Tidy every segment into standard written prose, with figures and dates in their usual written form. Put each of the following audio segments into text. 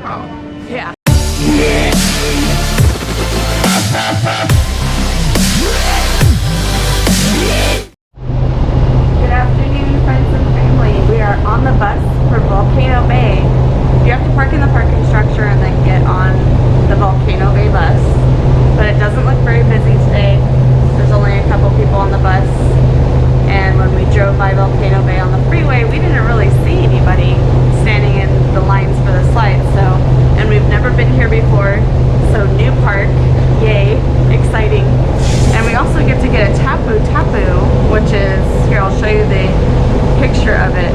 Oh. Yeah. Good afternoon, friends and family. We are on the bus for Volcano Bay. You have to park in the parking structure and then get on the Volcano Bay bus. But it doesn't look very busy today. There's only a couple people on the bus. And when we drove by Volcano Bay on the freeway, we didn't really see anybody standing in the lines for the slides. And we've never been here before. So new park, yay, exciting. And we also get to get a tapu, which is, here I'll show you the picture of it.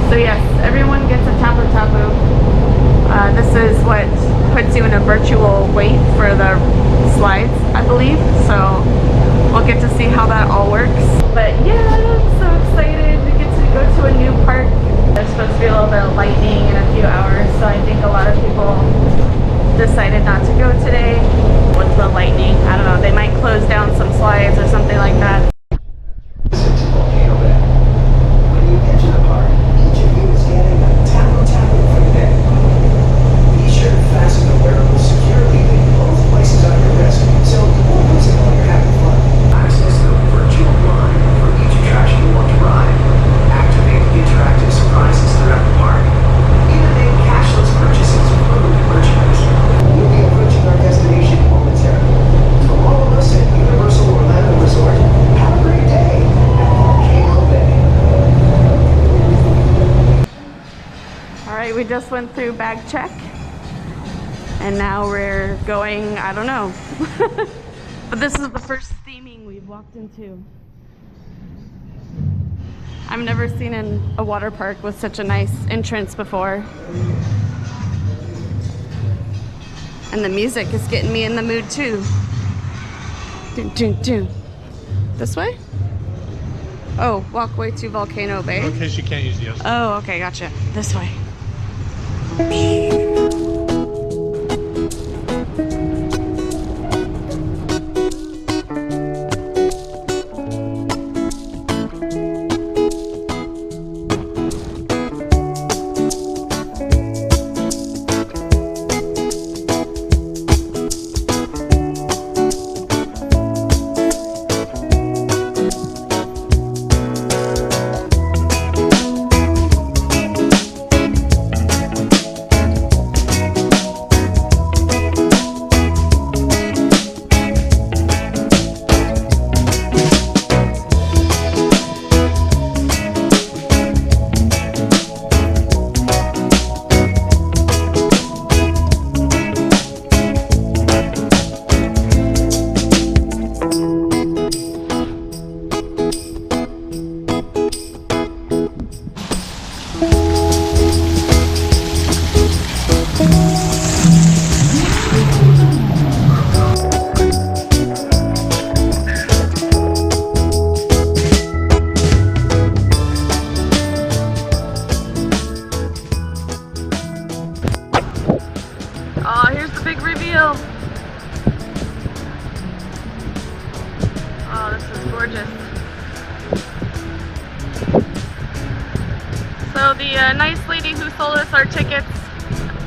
So yes, everyone gets a tapu. This is what puts you in a virtual wait for the slides, I believe. So we'll get to see how that all works. But yeah, I'm so excited. We get to go to a new park. There's supposed to be a little bit of lightning in a few hours, so I think a lot of people decided not to go today with the lightning. I don't know, they might close down some slides or something like that. Listen to Volcano Bay. When you enter the park, each of you is getting a tapu for the day. Be sure to fasten the wearable securely in both places on your wrist, so you won't lose it while you're having fun. Access the virtual line for each attraction you want to ride. Activate interactive surprises throughout the park. Even make cashless purchases of food and merchandise. We'll be approaching our destination momentarily. From all of us at Universal Orlando Resort, have a great day at Volcano Bay. Alright, we just went through bag check. And now we're going, I don't know. But this is the first theming we've walked into. I've never seen a water park with such a nice entrance before. And the music is getting me in the mood too. This way? Oh, walkway to Volcano Bay. In case you can't use the other. Oh, okay, gotcha. This way. Oh, here's the big reveal. Oh, this is gorgeous. So the nice lady who sold us our tickets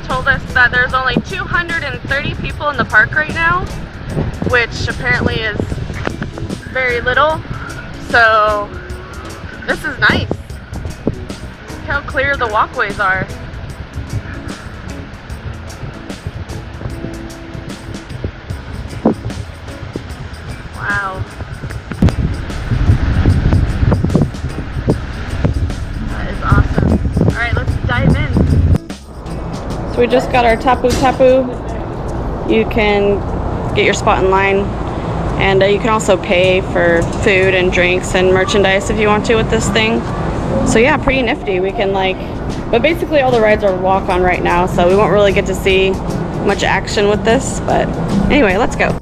told us that there's only 230 people in the park right now, which apparently is very little. So this is nice. Look how clear the walkways are. Wow. That is awesome. Alright, let's dive in. So we just got our tapu. You can get your spot in line, and you can also pay for food and drinks and merchandise if you want to with this thing. So yeah, pretty nifty. We can but basically all the rides are walk on right now, so we won't really get to see much action with this, but anyway, let's go.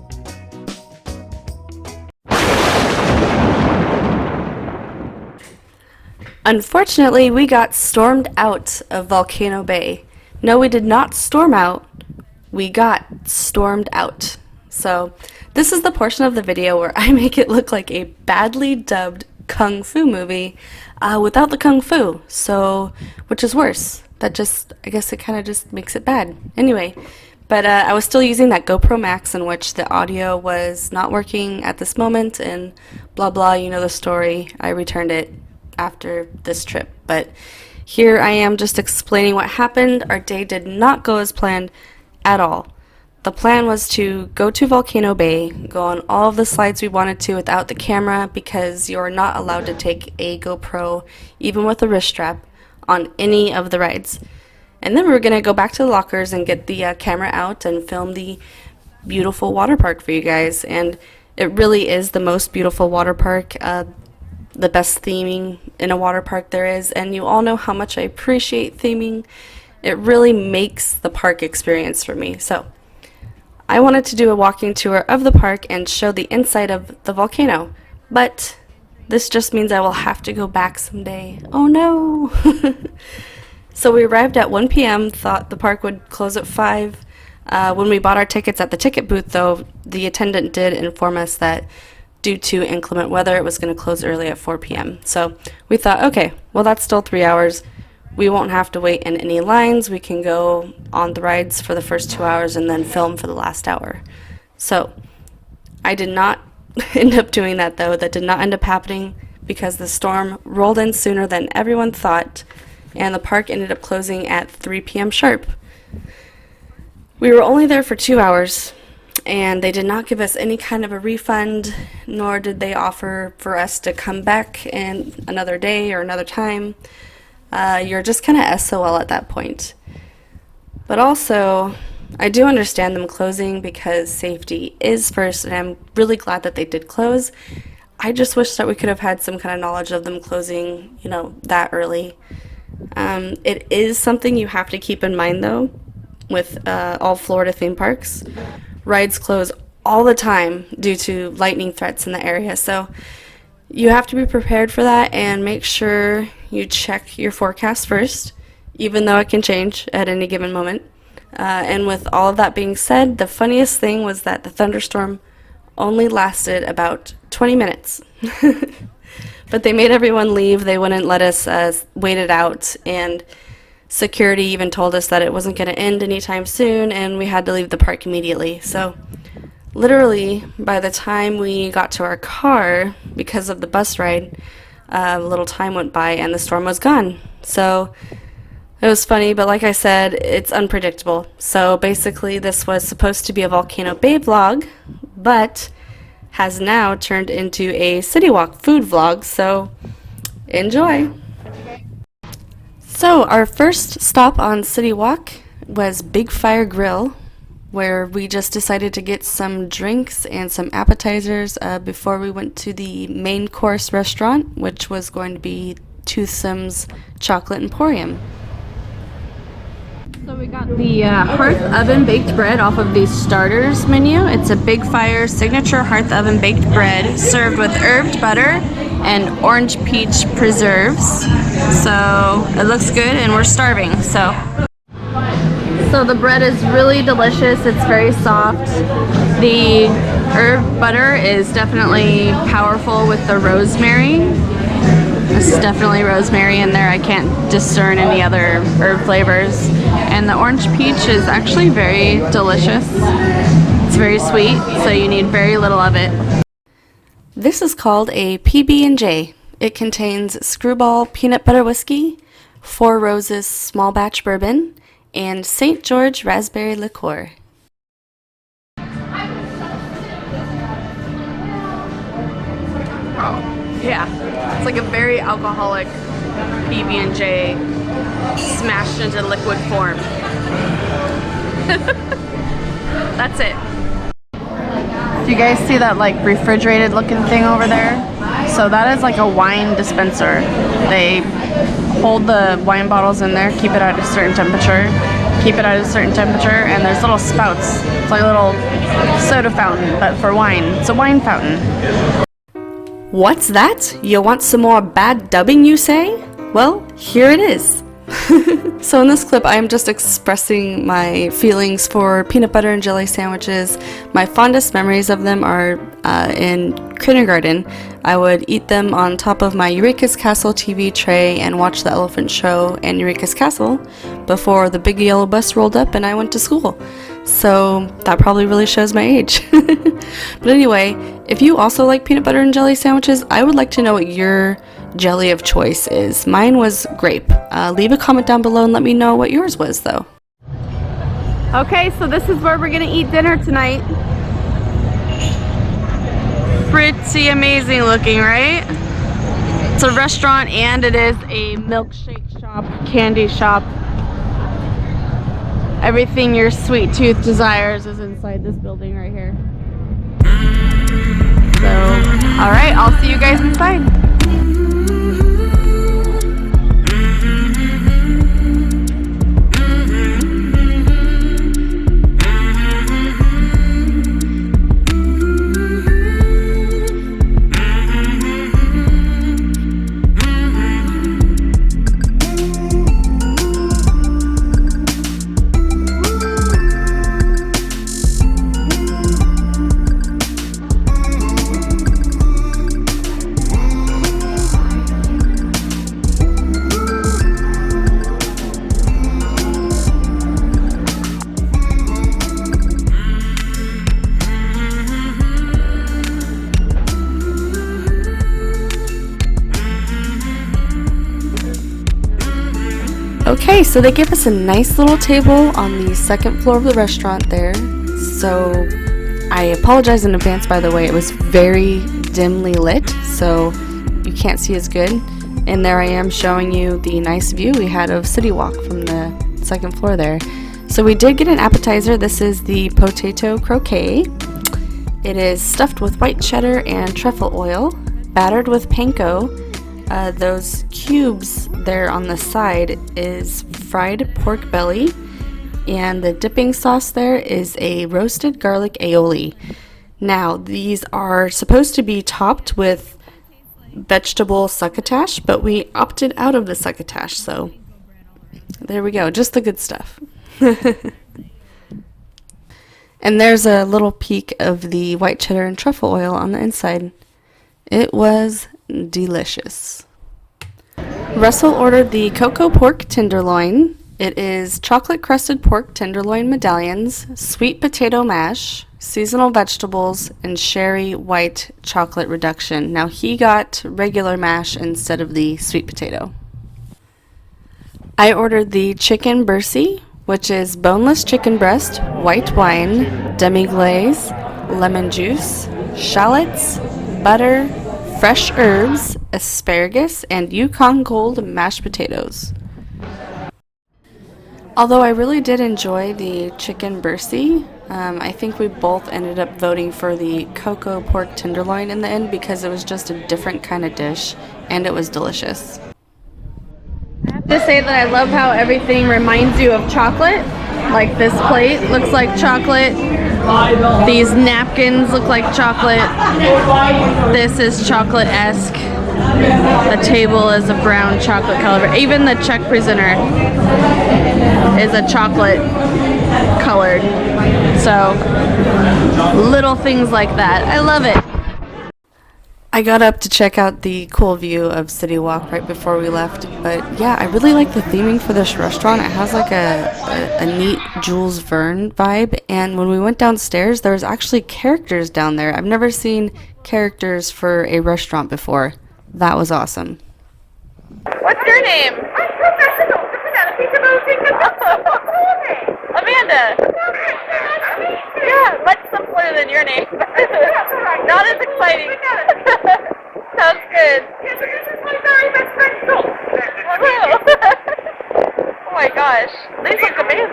Unfortunately, we got stormed out of Volcano Bay. No, we did not storm out. We got stormed out. So this is the portion of the video where I make it look like a badly dubbed Kung Fu movie without the Kung Fu. So, which is worse? that just, I guess it kind of just makes it bad. Anyway, but I was still using that GoPro Max in which the audio was not working at this moment, and blah blah, you know the story. I returned it after this trip, but here I am just explaining what happened. Our day did not go as planned at all. The plan was to go to Volcano Bay, go on all of the slides we wanted to without the camera because you're not allowed to take a GoPro, even with a wrist strap, on any of the rides. And then we were going to go back to the lockers and get the camera out and film the beautiful water park for you guys. And it really is the most beautiful water park, the best theming in a water park there is. And you all know how much I appreciate theming. It really makes the park experience for me. So I wanted to do a walking tour of the park and show the inside of the volcano, but this just means I will have to go back someday. Oh no! So we arrived at 1 p.m., thought the park would close at 5. When we bought our tickets at the ticket booth, though, the attendant did inform us that due to inclement weather, it was going to close early at 4 p.m. So we thought, okay, well that's still 3 hours. We won't have to wait in any lines. We can go on the rides for the first 2 hours and then film for the last hour. So I did not end up doing that, though. That did not end up happening because the storm rolled in sooner than everyone thought, and the park ended up closing at 3 p.m. sharp. We were only there for 2 hours, and they did not give us any kind of a refund, nor did they offer for us to come back in another day or another time. You're just kind of SOL at that point. But also, I do understand them closing because safety is first, and I'm really glad that they did close. I just wish that we could have had some kind of knowledge of them closing, you know, that early. It is something you have to keep in mind, though, with all Florida theme parks. Rides close all the time due to lightning threats in the area, so you have to be prepared for that and make sure you check your forecast first, even though it can change at any given moment. And with all of that being said, the funniest thing was that the thunderstorm only lasted about 20 minutes. But they made everyone leave. They wouldn't let us wait it out, and security even told us that it wasn't going to end anytime soon, and we had to leave the park immediately. So literally, by the time we got to our car, because of the bus ride, a little time went by and the storm was gone. So it was funny, but like I said, it's unpredictable. So basically, this was supposed to be a Volcano Bay vlog, but has now turned into a City Walk food vlog, so enjoy! So our first stop on City Walk was Big Fire Grill, where we just decided to get some drinks and some appetizers before we went to the main course restaurant, which was going to be Toothsome's Chocolate Emporium. So we got the Hearth Oven Baked Bread off of the starters menu. It's a Big Fire signature Hearth Oven Baked Bread served with herbed butter and orange peach preserves. So it looks good, and we're starving, so the bread is really delicious. It's very soft. The herb butter is definitely powerful with the rosemary. This is definitely rosemary in there. I can't discern any other herb flavors. And the orange peach is actually very delicious. It's very sweet, so you need very little of it. This is called a PB&J. It contains Screwball peanut butter whiskey, Four Roses small batch bourbon, and St. George raspberry liqueur. Oh, yeah. It's like a very alcoholic PB&J smashed into liquid form. That's it. Do you guys see that like refrigerated looking thing over there? So that is like a wine dispenser. They hold the wine bottles in there, keep it at a certain temperature, and there's little spouts. It's like a little soda fountain, but for wine. It's a wine fountain. What's that? You want some more bad dubbing, you say? Well, here it is. So in this clip, I am just expressing my feelings for peanut butter and jelly sandwiches. My fondest memories of them are in kindergarten. I would eat them on top of my Eureka's Castle TV tray and watch the Elephant Show and Eureka's Castle before the big yellow bus rolled up and I went to school. So that probably really shows my age. But anyway, if you also like peanut butter and jelly sandwiches, I would like to know what your jelly of choice is. Mine was grape. Leave a comment down below and let me know what yours was though. Okay, so this is where we're gonna eat dinner tonight. Pretty amazing looking, right? It's a restaurant and it is a milkshake shop, candy shop. Everything your sweet tooth desires is inside this building right here. So, alright, I'll see you guys inside. Okay, so they gave us a nice little table on the second floor of the restaurant there. So I apologize in advance, by the way, it was very dimly lit, so you can't see as good. And there I am showing you the nice view we had of City Walk from the second floor there. So we did get an appetizer. This is the potato croquet. It is stuffed with white cheddar and truffle oil, battered with panko. Those cubes there on the side is fried pork belly, and the dipping sauce there is a roasted garlic aioli. Now, these are supposed to be topped with vegetable succotash, but we opted out of the succotash, so there we go, just the good stuff. And there's a little peek of the white cheddar and truffle oil on the inside. It was delicious. Russell ordered the cocoa pork tenderloin. It is chocolate crusted pork tenderloin medallions, sweet potato mash, seasonal vegetables, and sherry white chocolate reduction. Now he got regular mash instead of the sweet potato. I ordered the chicken bursi, which is boneless chicken breast, white wine, demi-glaze, lemon juice, shallots, butter, fresh herbs, asparagus, and Yukon Gold mashed potatoes. Although I really did enjoy the chicken bursi, I think we both ended up voting for the cocoa pork tenderloin in the end because it was just a different kind of dish and it was delicious. I have to say that I love how everything reminds you of chocolate. Like this plate looks like chocolate. These napkins look like chocolate. This is chocolate-esque. The table is a brown chocolate color. Even the check presenter is a chocolate colored. So little things like that. I love it. I got up to check out the cool view of City Walk right before we left, but yeah, I really like the theming for this restaurant. It has like a neat Jules Verne vibe, and when we went downstairs, there was actually characters down there. I've never seen characters for a restaurant before. That was awesome. What's your name? Amanda. Yeah, much simpler than your name. Not as exciting. Sounds good. Yeah, so this is my very best friend, Oh my gosh. These look amazing.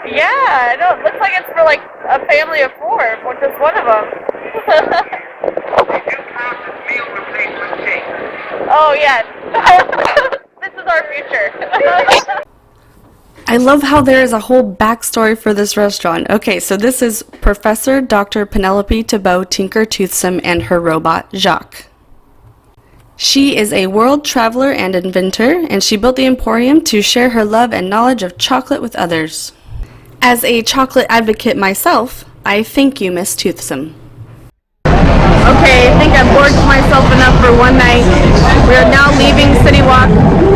Yeah, I know. It looks like it's for like a family of 4, which is one of them. Oh yeah. This is our future. I love how there is a whole backstory for this restaurant. Okay, so this is Professor Dr. Penelope Thibault Tinker Toothsome and her robot, Jacques. She is a world traveler and inventor, and she built the Emporium to share her love and knowledge of chocolate with others. As a chocolate advocate myself, I thank you, Miss Toothsome. Okay, I think I've gorged myself enough for one night. We are now leaving City Walk.